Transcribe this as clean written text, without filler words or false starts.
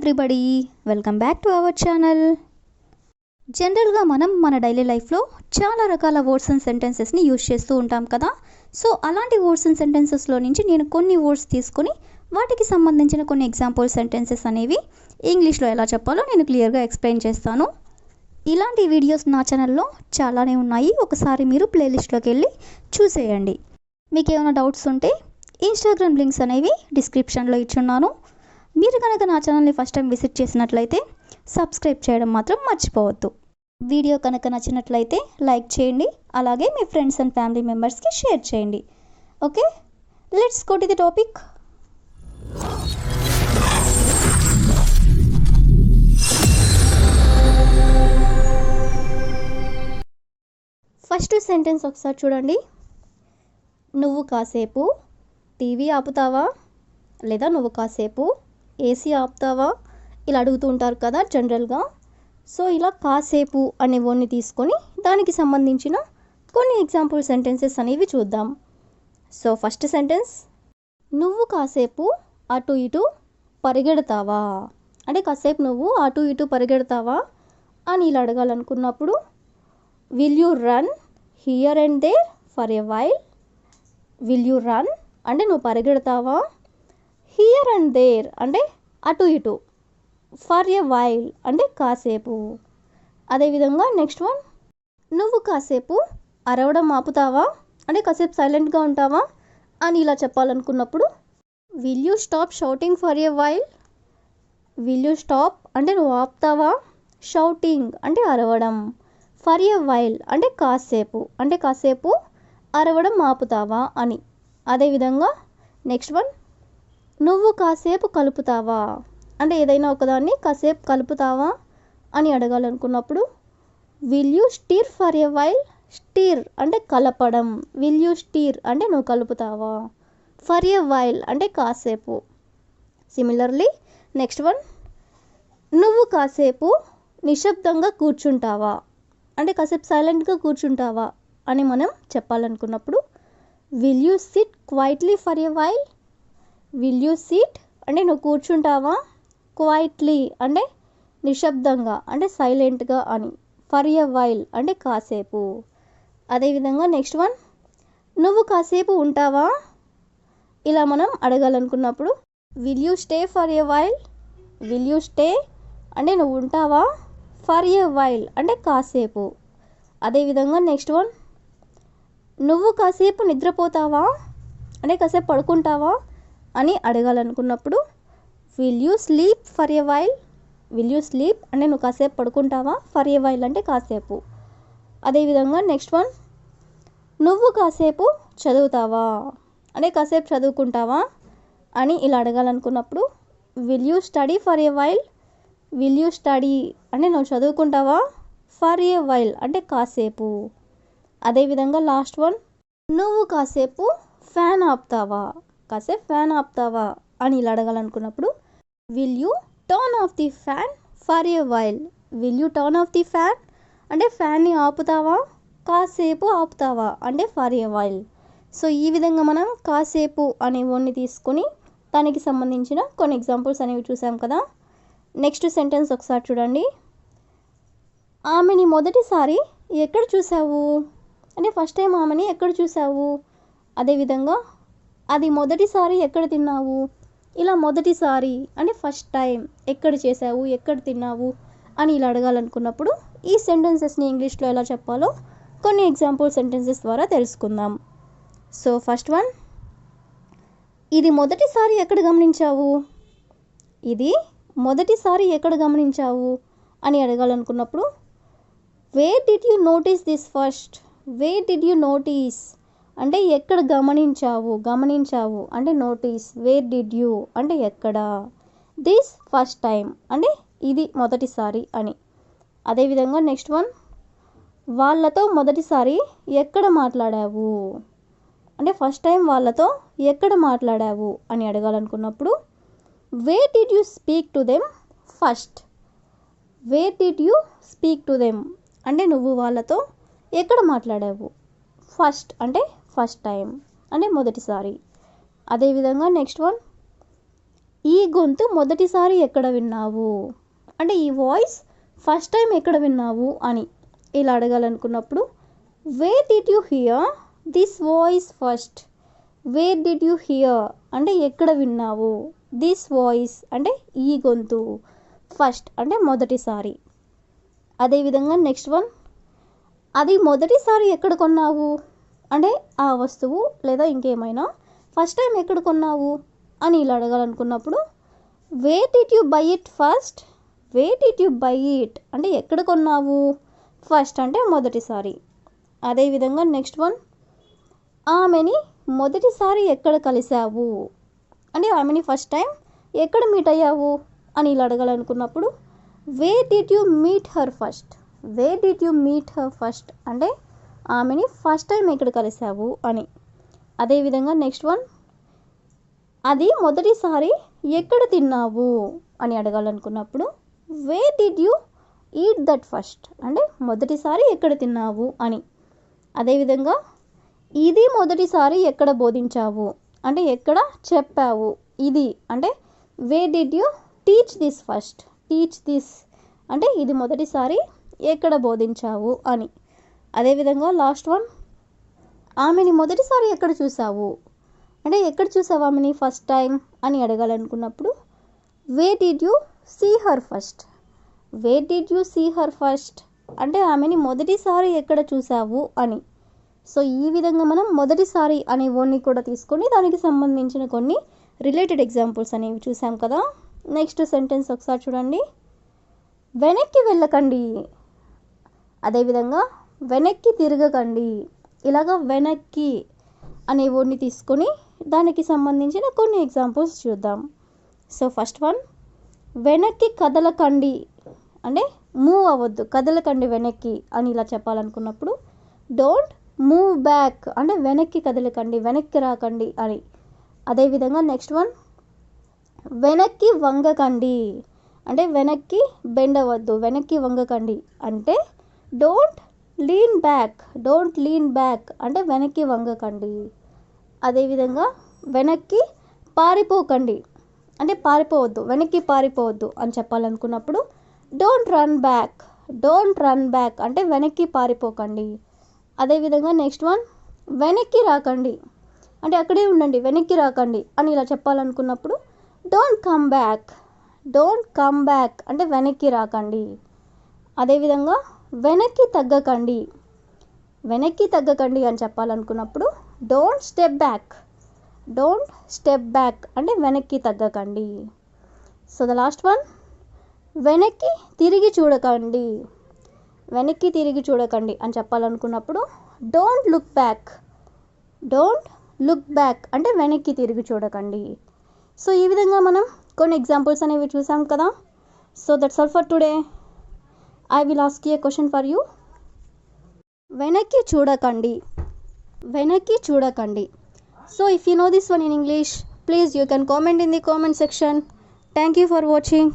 Everybody, welcome back to our channel. జనరల్గా మనం మన డైలీ లైఫ్లో చాలా రకాల వర్డ్స్ అండ్ సెంటెన్సెస్ని యూజ్ చేస్తూ ఉంటాం కదా. సో అలాంటి వర్డ్స్ అండ్ సెంటెన్సెస్లో నుంచి నేను కొన్ని వర్డ్స్ తీసుకొని వాటికి సంబంధించిన కొన్ని ఎగ్జాంపుల్ సెంటెన్సెస్ అనేవి ఇంగ్లీష్లో ఎలా చెప్పాలో నేను క్లియర్గా ఎక్స్ప్లెయిన్ చేస్తాను. ఇలాంటి వీడియోస్ నా ఛానల్లో చాలానే ఉన్నాయి, ఒకసారి మీరు ప్లేలిస్ట్లోకి వెళ్ళి చూసేయండి. మీకు ఏమైనా డౌట్స్ ఉంటే ఇన్స్టాగ్రామ్ లింక్స్ అనేవి డిస్క్రిప్షన్లో ఇచ్చున్నాను. మీరు కనుక నా ఛానల్ని ఫస్ట్ టైం విజిట్ చేసినట్లయితే సబ్స్క్రైబ్ చేయడం మాత్రం మర్చిపోవద్దు. వీడియో కనుక నచ్చినట్లయితే లైక్ చేయండి, అలాగే మీ ఫ్రెండ్స్ అండ్ ఫ్యామిలీ మెంబర్స్కి షేర్ చేయండి. Okay, let's go to the topic. First sentence ఒకసారి చూడండి. నువ్వు కాసేపు టీవీ ఆపుతావా, లేదా నువ్వు కాసేపు ఏసీ ఆపుతావా, ఇలా అడుగుతూ ఉంటారు కదా జనరల్గా. సో ఇలా కాసేపు అనే వర్డ్ని తీసుకొని దానికి సంబంధించిన కొన్ని ఎగ్జాంపుల్ సెంటెన్సెస్ అనేవి చూద్దాం. సో ఫస్ట్ సెంటెన్స్, నువ్వు కాసేపు అటు ఇటు పరిగెడతావా, అంటే కాసేపు నువ్వు అటు ఇటు పరిగెడతావా అని ఇలా అడగాలనుకున్నప్పుడు will you run here and there for a while. Will you run అంటే నువ్వు పరిగెడతావా, హియర్ అండ్ దేర్ అంటే అటు ఇటు, ఫర్ ఎ వైల్ అంటే కాసేపు. అదేవిధంగా నెక్స్ట్ వన్, నువ్వు కాసేపు అరవడం ఆపుతావా, అంటే కాసేపు సైలెంట్గా ఉంటావా అని ఇలా చెప్పాలనుకున్నప్పుడు will you stop shouting for a while. Will you stop అంటే నువ్వు ఆపుతావా, షౌటింగ్ అంటే అరవడం, ఫర్ ఎ వైల్ అంటే కాసేపు అరవడం ఆపుతావా అని. అదేవిధంగా నెక్స్ట్ వన్, నువ్వు కాసేపు కలుపుతావా, అంటే ఏదైనా ఒకదాన్ని కాసేపు కలుపుతావా అని అడగాలనుకున్నప్పుడు will you steer for a while. Steer అంటే కలపడం, విల్ యూ స్టీర్ అంటే నువ్వు కలుపుతావా, ఫర్ ఎ వైల్ అంటే కాసేపు. సిమిలర్లీ నెక్స్ట్ వన్, నువ్వు కాసేపు నిశ్శబ్దంగా కూర్చుంటావా, అంటే కాసేపు సైలెంట్గా కూర్చుంటావా అని మనం చెప్పాలనుకున్నప్పుడు will you sit quietly for a while. Will you sit అంటే నువ్వు కూర్చుంటావా, క్వైట్లీ అంటే నిశ్శబ్దంగా అంటే సైలెంట్గా అని, ఫర్ ఎ వైల్ అంటే కాసేపు. అదేవిధంగా నెక్స్ట్ వన్, నువ్వు కాసేపు ఉంటావా ఇలా మనం అడగాలనుకున్నప్పుడు will you stay for a while. Will you stay అంటే నువ్వు ఉంటావా, ఫర్ ఎ వైల్ అంటే కాసేపు. అదేవిధంగా నెక్స్ట్ వన్, నువ్వు కాసేపు నిద్రపోతావా, అంటే కాసేపు పడుకుంటావా అని అడగాలనుకున్నప్పుడు will you sleep for a while. Will you sleep అంటే నువ్వు కాసేపు పడుకుంటావా, ఫర్ ఎ వైల్ అంటే కాసేపు. అదేవిధంగా నెక్స్ట్ వన్, నువ్వు కాసేపు చదువుతావా, అంటే కాసేపు చదువుకుంటావా అని ఇలా అడగాలనుకున్నప్పుడు will you study for a while. Will you study అంటే నువ్వు చదువుకుంటావా, ఫర్ ఎ వైల్ అంటే కాసేపు. అదేవిధంగా లాస్ట్ వన్, నువ్వు కాసేపు ఫ్యాన్ ఆపుతావా, కాసేపు ఫ్యాన్ ఆపుతావా అని ఇలా అడగాలనుకున్నప్పుడు will you turn off the fan for a while. Will you turn off the fan అంటే ఫ్యాన్ని ఆపుతావా, కాసేపు ఆపుతావా అంటే ఫర్ ఎ వైల్. సో ఈ విధంగా మనం కాసేపు అనే వర్డ్ని తీసుకొని దానికి సంబంధించిన కొన్ని ఎగ్జాంపుల్స్ అనేవి చూసాం కదా. నెక్స్ట్ సెంటెన్స్ ఒకసారి చూడండి. ఆమెని మొదటిసారి ఎక్కడ చూసావు, అంటే ఫస్ట్ టైం ఆమెని ఎక్కడ చూసావు. అదేవిధంగా అది మొదటిసారి ఎక్కడ తిన్నావు, ఇలా మొదటిసారి అంటే ఫస్ట్ టైం ఎక్కడ చేసావు, ఎక్కడ తిన్నావు అని ఇలా అడగాలనుకున్నప్పుడు ఈ సెంటెన్సెస్ని ఇంగ్లీష్లో ఎలా చెప్పాలో కొన్ని ఎగ్జాంపుల్ సెంటెన్సెస్ ద్వారా తెలుసుకుందాం. సో ఫస్ట్ వన్, ఇది మొదటిసారి ఎక్కడ గమనించావు. ఇది మొదటిసారి ఎక్కడ గమనించావు అని అడగాలనుకున్నప్పుడు where did you notice this first. Where did you notice అంటే ఎక్కడ గమనించావు అంటే నోటీస్, వేర్ డిడ్ యూ అంటే ఎక్కడ, దిస్ ఫస్ట్ టైం అంటే ఇది మొదటిసారి అని. అదేవిధంగా నెక్స్ట్ వన్, వాళ్ళతో మొదటిసారి ఎక్కడ మాట్లాడావు, అంటే ఫస్ట్ టైం వాళ్ళతో ఎక్కడ మాట్లాడావు అని అడగాలనుకున్నప్పుడు where did you speak to them first. Where did you speak to them అంటే నువ్వు వాళ్ళతో ఎక్కడ మాట్లాడావు, ఫస్ట్ అంటే ఫస్ట్ టైం అంటే మొదటిసారి. అదేవిధంగా నెక్స్ట్ వన్, ఈ గొంతు మొదటిసారి ఎక్కడ విన్నావు, అంటే ఈ వాయిస్ ఫస్ట్ టైం ఎక్కడ విన్నావు అని ఇలా అడగాలనుకున్నప్పుడు where did you hear this voice first. Where did you hear అంటే ఎక్కడ విన్నావు, దిస్ వాయిస్ అంటే ఈ గొంతు, ఫస్ట్ అంటే మొదటిసారి. అదేవిధంగా నెక్స్ట్ వన్, అది మొదటిసారి ఎక్కడ కొన్నావు అంటే ఆ వస్తువు లేదా ఇంకేమైనా ఫస్ట్ టైం ఎక్కడ కొన్నావు అని ఇలా అడగాలనుకున్నప్పుడు where did you buy it first. Where did you buy it అంటే ఎక్కడ కొన్నావు, ఫస్ట్ అంటే మొదటిసారి. అదేవిధంగా నెక్స్ట్ వన్, ఆమెని మొదటిసారి ఎక్కడ కలిసావు అంటే ఆమెని ఫస్ట్ టైం ఎక్కడ మీట్ అయ్యావు అని ఇలా అడగాలనుకున్నప్పుడు where did you meet her first. Where did you meet her first అంటే ఆమెని ఫస్ట్ టైం ఎక్కడ కలిసావు అని. అదేవిధంగా నెక్స్ట్ వన్, అది మొదటిసారి ఎక్కడ తిన్నావు అని అడగాలనుకున్నప్పుడు where did you eat that first అంటే మొదటిసారి ఎక్కడ తిన్నావు అని. అదేవిధంగా ఇది మొదటిసారి ఎక్కడ బోధించావు అంటే ఎక్కడ చెప్పావు, ఇది అంటే wear did you teach this first. Teach this అంటే ఇది మొదటిసారి ఎక్కడ బోధించావు అని. అదేవిధంగా లాస్ట్ వన్, ఆమెని మొదటిసారి ఎక్కడ చూసావు అంటే ఎక్కడ చూసావు ఆమెని ఫస్ట్ టైం అని అడగాలనుకున్నప్పుడు where did you see her first. Where did you see her first అంటే ఆమెని మొదటిసారి ఎక్కడ చూసావు అని. సో ఈ విధంగా మనం మొదటిసారి అనే వర్డ్ని కూడా తీసుకొని దానికి సంబంధించిన కొన్ని రిలేటెడ్ ఎగ్జాంపుల్స్ అనేవి చూసాం కదా. నెక్స్ట్ సెంటెన్స్ ఒకసారి చూడండి. వెనక్కి వెళ్ళకండి, అదేవిధంగా వెనక్కి తిరగకండి. ఇలాగా వెనక్కి అనే వర్డ్ని తీసుకొని దానికి సంబంధించిన కొన్ని ఎగ్జాంపుల్స్ చూద్దాం. సో ఫస్ట్ వన్, వెనక్కి కదలకండి అంటే మూవ్ అవ్వద్దు, కదలకండి వెనక్కి అని ఇలా చెప్పాలనుకున్నప్పుడు డోంట్ మూవ్ బ్యాక్ అంటే వెనక్కి కదలకండి, వెనక్కి రాకండి అని. అదేవిధంగా నెక్స్ట్ వన్, వెనక్కి వంగకండి అంటే వెనక్కి బెండ్ అవ్వద్దు, వెనక్కి వంగకండి అంటే don't lean back. Don't lean back అంటే వెనక్కి వంగకండి. అదేవిధంగా వెనక్కి పారిపోకండి అంటే పారిపోవద్దు, వెనక్కి పారిపోవద్దు అని చెప్పాలనుకున్నప్పుడు don't run back. Don't run back అంటే వెనక్కి పారిపోకండి. అదేవిధంగా నెక్స్ట్ వన్, వెనక్కి రాకండి అంటే అక్కడే ఉండండి, వెనక్కి రాకండి అని ఇలా చెప్పాలనుకున్నప్పుడు don't come back. Don't come back అంటే వెనక్కి రాకండి. అదేవిధంగా వెనక్కి తగ్గకండి. వెనక్కి తగ్గకండి అని చెప్పాలనుకున్నప్పుడు don't step back. Don't step back అంటే వెనక్కి తగ్గకండి. సో ద లాస్ట్ వన్, వెనక్కి తిరిగి చూడకండి. వెనక్కి తిరిగి చూడకండి అని చెప్పాలనుకున్నప్పుడు don't look back. Don't look back అంటే వెనక్కి తిరిగి చూడకండి. సో ఈ విధంగా మనం కొన్ని ఎగ్జాంపుల్స్ అనేవి చూసాం కదా. So that's all for today. I will ask you A question for you. వెనక్కి చూడకండి, వెనక్కి చూడకండి. So if you know this one in English, please you can comment in the comment section. Thank you for watching.